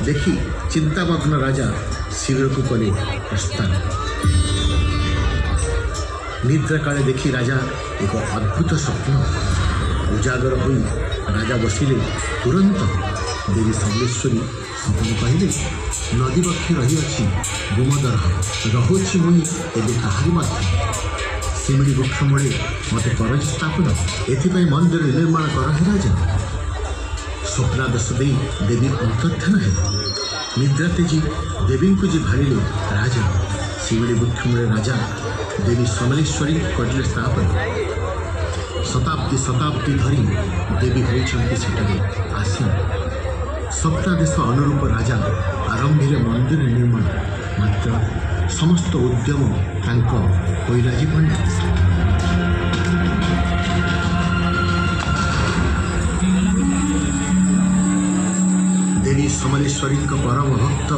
देखि चिंतामग्न राजा शिविर को कले प्रस्थान। निद्रा काले देखी राजा एक अद्भुत स्वप्न उजागर हो राजा बसिले। तुरंत देवी समलेश्वरी स्वप्न कहले, नदी पक्षी रही अच्छी गुमदर रहुछि मुई एबे काहारी मध्य। शिमिड़ी वृक्ष मूले मत कर स्थापन, एथिपाई मंदिर निर्माण कर हे राजा। स्वप्नादेश दे देवी अंतर्धान है। निद्रा तेजी देवी को जी भाड़े राजा। शिमिड़ी वृक्ष मूले राजा देवी समलेश्वरी करले स्थापन। शताब्दी शताब्दी धरी देवी होइछन्ति सेठारे आसीन। स्वप्नादेश अनुरूप राजा आरंभिले मंदिर निर्माण, मात्र समस्त उद्यम तांको होइलाजी पंडित। देवी समलेश्वरी परम भक्त